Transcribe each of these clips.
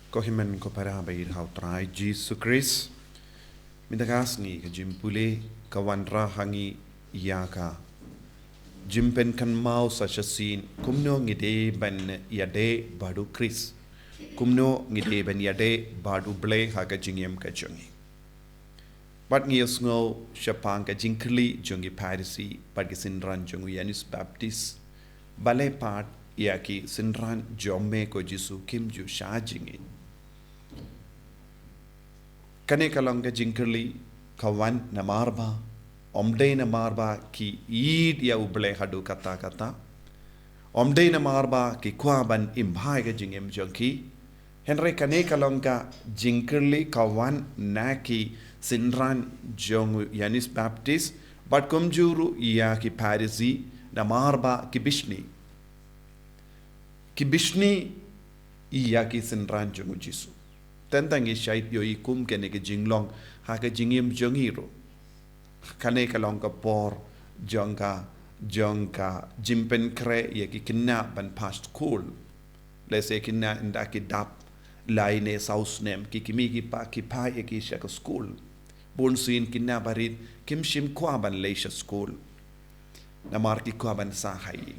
Kohimen ko para ba irhaw try Jesus Christ. Midagas ngi ka jimpule kawanra hangi yaka. Jimpen kan mau sa sin kumno ngide ban yade badu Chris. Kumno ngide ban yade badu Blei ha ka jingiem ka jungi. But ngi sngo shapang ka jinkli jungi parisi pad sinran jungu Yanis Baptist. Balei part yaki sinran jomme ko jisu kim ju sha jingi. Kane kalonga jinkli kawan na marba omdei na marba ki id ya Blei hadu kata omdei na marba ki kwaban imbai ga jingem jonki henry kane kalonga jinkli kawan na ki sinran jongu Yanis Baptist but kumjuru ya ki parisi na marba ki bishni iya ki sinran jongu jisu tentang ishait yo ikum kene ke jinglong ha ke jingim jongiro kane kalong ka por jongka jimpen kre ye ki kinna ban past cool le se kinna inda ki dap laine saus nem ki kimi ki pa ye ki shaka school bon sin kinna barit kim shim kwa ban leisha school na mar ki kwa ban sa hai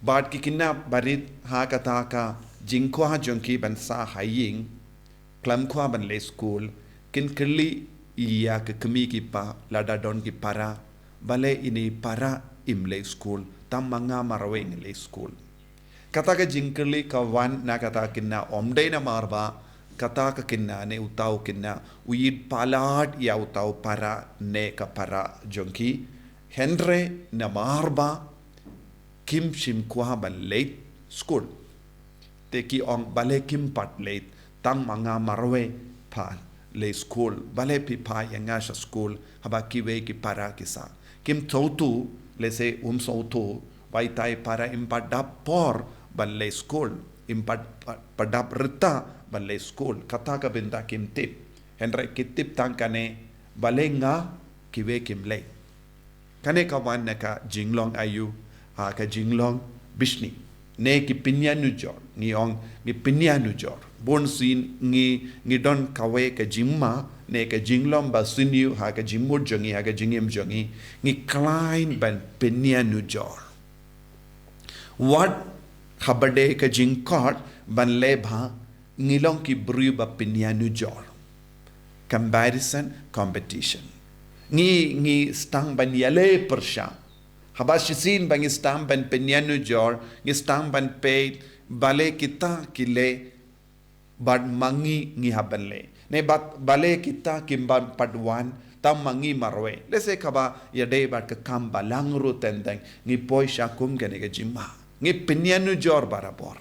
bad ki kinna barit ha kata ka jingkwa jongki ban sa haying klam kwa ban le school kin kli iya ke kemi ki pa lada don ki para bale ini para im le school tam manga maraweng le school kata ka jingkli ka wan na kata kinna omdei na marba kata ka kinna ne utau kinna uid palat ya utau para ne ka para jongki henre na marba kim shim kwa ban le school teki ong bale kim pat late tang manga marwe pa le school bale pi pa yanga sha school haba kiwe ki para kisa kim totu le se sotu bai tai para impat dap por ban le school impat padap rita ban le school kata ka benda kim tip henry kitip tang kane bale nga kiwe kim le kane ka wan na ka jinglong ayu ha ka jinglong bishni ne ki pinyanu jor ngi ong ngi pinyanu jor bon sin ngi don kawe ka jimma ne ka jinglom ba sinu ha ka jimur jongi ha ka jingim jongi ngi klein ban pinyanu jor what habade ka jingkot ban lebha ngilong ki Briew ba pinyanu jor comparison competition ngi stang ban yale persha habashisin bang istam ban penyanu jor istam ban pe bale kita kile bad mangi ngi habanle ne bat bale kita kimban padwan tam mangi marwe lese kaba yade bat ka kam balang ru tendang ngi poisha kum gane ga jimma ngi penyanu jor barabor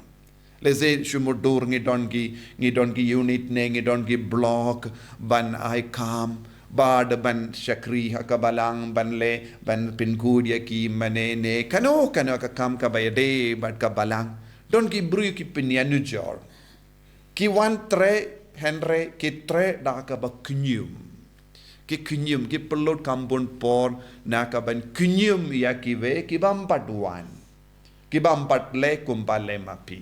lese shumudur ngi don gi unit ne ngi don gi block ban I kam bad ban shakri hakabalang banle ban pingud ya ki manene kano ka kam ka bayade bad ka balang don ki Briew ki pinyanu jor ki wan tre henre ki tre da ka ba Khnium ki pelot kambon por na ka ban Khnium ya ki ve ki bampat wan ki bampat le kumpale mapi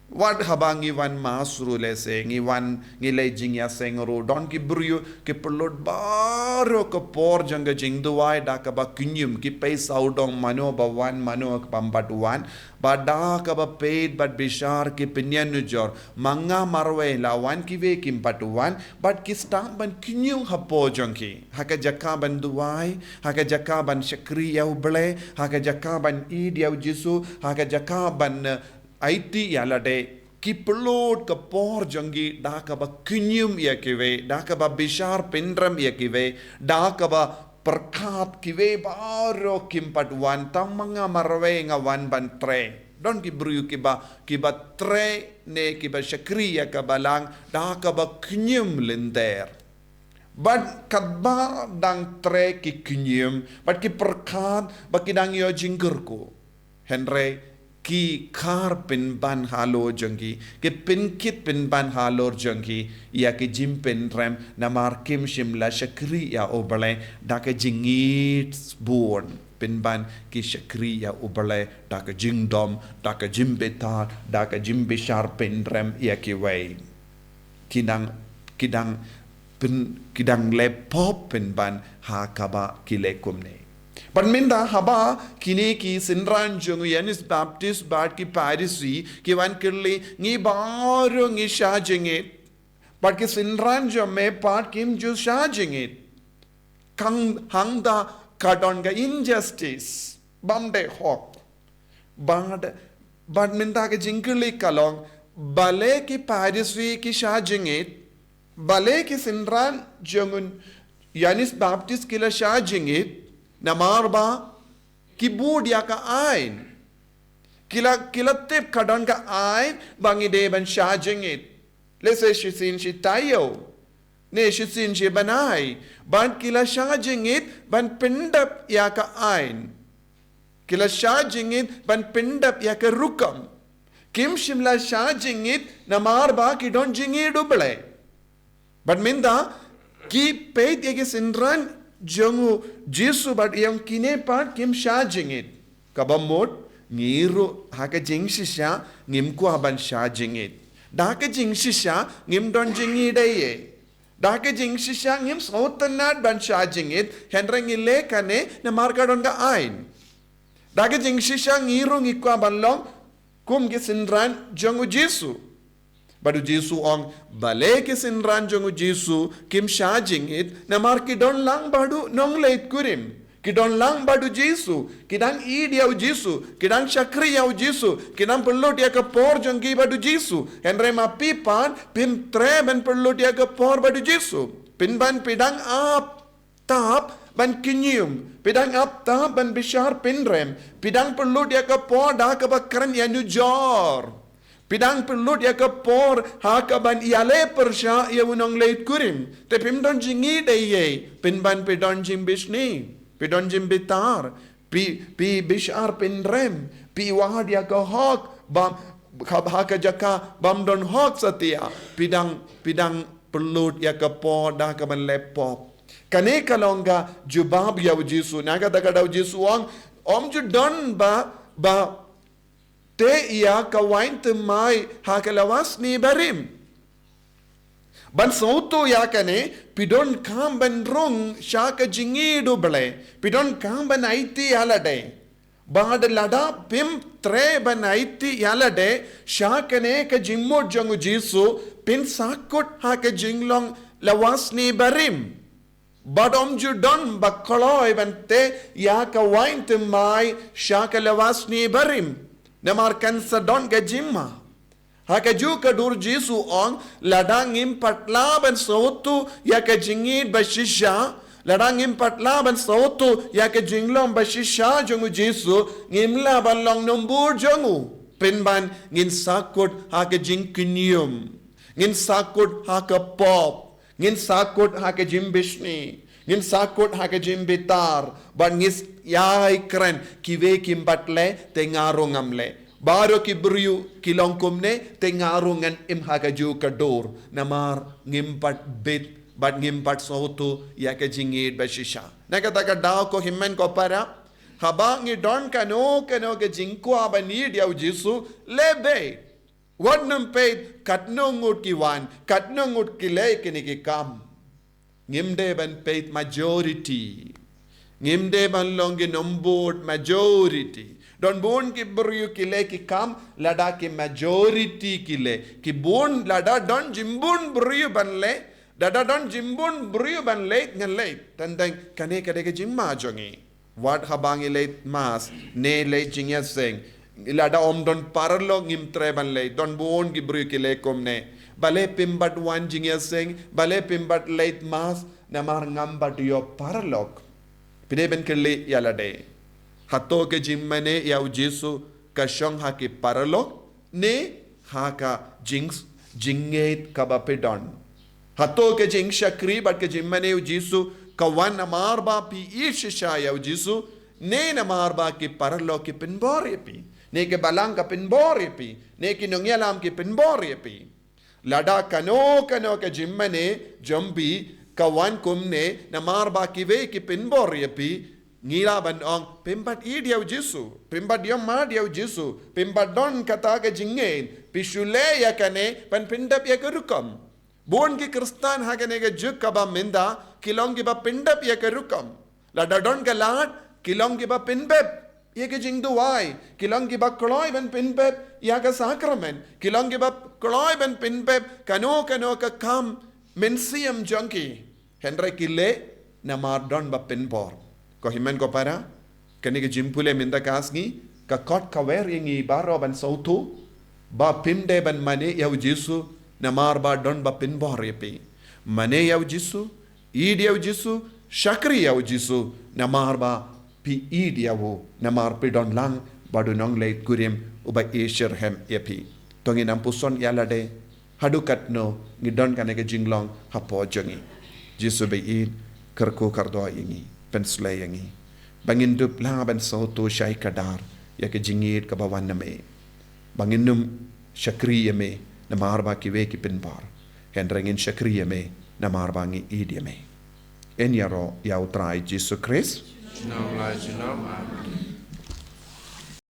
what habangi wan masru lese ngi wan ngi le jingya sengro don ki Briew ki pelot baro ko por janga jingduai da ka ba Khnium ki pe saudong mano ba wan mano pambat wan ba da ka ba paid but bishar ki pinyanu jor manga marwe la wan ki ve kim patuan but ki stam ban Khnium hapo jongki haka jakka ban duai haka jakka ban shakri ya Blei haka jakka ban id ya jisu haka jakka ban IT yalade ki pelot ke por jangi da ka ba Khnium ya kiwe da ka ba bishar pindram ya kiwe da ka ba perkat kiwe baro kimpat wan tam manga marwe nga wan ban tre don ki Briew ki ba tre ne ki ba shakri ya ka balang da ka ba Khnium linder but kadba dang tre ki Khnium but ki perkat ba ki dang yo jingger ko henry ki kar pin ban halo jangi ke pin kit pin ban halor jangi ya ke jim pin rem namar kim shimla shakri ya obale da ke jingit born penban ki shakri ya ubale daka jingdom daka jimbeta daka jimbishar pendrem ya ki wei kidang lepop penban ha kaba kilekumne Panminda haba kini ki sinran jungu yanis baptist bat ki parisi ki wan kirli ngi baro ngi shajingit but ki sinran jo me part kim ju shajingit kang hangda kadonga injustice bamde hok but minda ke jinkirli kalong Balei ki parisi ki shajingit Balei ki sinran jungun yanis baptist kila shajingit Namarba kibud ya ka ain kila tip kadon ka ain bangi de ban shajingit lese shisin shi tayo ne shisin shi banai ban kila shajingit ban pindap ya ka ain kila shajingit ban pindap ya ka rukam kim shimla shajingit namarba ki don jingi duble ban minda ki peit ye sinran Jangu Jesu but yang kine part kim shajingit kabamot ngiru haka jingshisha ngimku haban shajingit daka jingshisha ngim don jingi daye daka jingshisha ngim sautanat ban shajingit hendreng ile kane na marka don ka ain daka jingshisha ngiru ngikwa banlong kum ki sinran jangu Jesu Badu Jesu ong Balei ke sinran jongu Jesu kim shajingit namar kidon lang badu nong leit kurim kidon lang badu Jesu kidang id yau Jesu kidang shakri yau Jesu kidang perlu dia ke por jongki badu Jesu henre ma pipan pim tre ben perlu dia ke por badu Jesu pinban pidang ap tap ban Khnium pidang ap tap ban bishar pinrem pidang perlu dia ke por dah ke bakaran yanu jor Pidang perlut ya ke por hakaban iale persya ia unong leit kurim. Te pimdon jingi daye pinban pidon jim bisni, pidon jim bitar, pi bishar pinrem, pi wahad ya ke hok bam haka jaka bamdon hok satia. Pidang perlut ya ke por dah kaban lepop. Kane kalonga jubab ya Jesu naga dagadau Jesu om ju don ba te ia kawain temai hakalawas ni barim. Ban sauto ya kane pidon kam ban rong shaka jingi do Blei pidon kam ban aiti alade bad lada pim tre ban aiti alade shakane ka jimmo jangu Jesu pin sakut haka jinglong lawas ni barim. Badom judon bakoloi ban te ya kawain temai shaka lawas ni barim. Namarkan sadon ke jimma. Haka ju ka dur Jesu ong ladang impatla ban sautu ya ke jingid bashisha ladang impatla ban sautu ya ke jinglong bashisha jongu Jesu ngimla ban long nombur jongu pinban ngin sakut haka jing Khnium ngin sakut haka pop ngin sakut haka jim bishni ngin sakut haka jim bitar ban ngis yai keren kive kimbatle tengarong amle baro ki Briew kilongkumne tengarungan imhaga ju kador namar ngimpat bit bat ngimpat sautu ya ke jingid bashisha nakataka daw ko himmen ko para haba ngi don kano ke jingkwa banid ya Jesu lebe wadnam peit katnongut kiwan katnongut kile kiniki kam ngimde ban peit majority ngimde ban longi nombod majority don bon ki Briew kile ki kam lada ki majority kile ki bon lada don jimbun Briew ban le dada don jimbun Briew ban le ngan le tandang kane kade ke jimma jongi wat habang ile mas ne le jingya seng lada om don parlo ngim tre ban le don bon ki Briew kile komne bale pimbat wan jingya seng bale pimbat late mas namar ngambat yo parlok pide ben kele yalade hato ke jimmane ya Jesu ka shong ha ki parlok ne ha ka jinget kabapedon hato ke jing shakri bat ke jimmane Jesu ka wan namar ba pi isha ya Jesu ne namar ba ki parlok ki pinbore pi ne ke balang ka pinbore pi ne ki nongyalam ki pinbore pi lada kano ke jimmane jombi kawan kumne namar ba ki ve ki pinbore pi ngira ban ong pembat I diau Jesu pembat dia ma diau Jesu pembat don kata ke jingen pisule ya kane pan pindap ya ke rukam bon ki kristan ha kane ke juk ka ba minda kilong ki ba pindap ya ke rukam la da don ka lat kilong ki ba pinbeb ya ke jing duai kilong ki ba kloi ban pinbeb ya ke sakramen kilong ki ba kloi ban pinbeb kano ka kam mensiam jangki henry kile na mar don ba pinbor ko himen ko para kani ke jimpule minda kasngi ka kot ka wer ingi baro ban sautu ba pinde ban mane yau Jesu na mar ba don ba pin bor yepi mane yau Jesu id yau Jesu shakri yau Jesu na mar ba pi id yau na mar pi don lang badu nong leit kurim uba esher hem yepi tongi nampuson yalade hadukat no ngi don kane ke jinglong hapo jongi Jesu be id kerko kardo ingi penslay yangi bangin dup la ban sautu syai kadar ya ke jingit ke bawan name bangin num syakri yame na marba ki we ki pinbar hendrengin syakri yame na marba ngi id yame en yaro ya utrai Jesus Christ Shalom, shalom.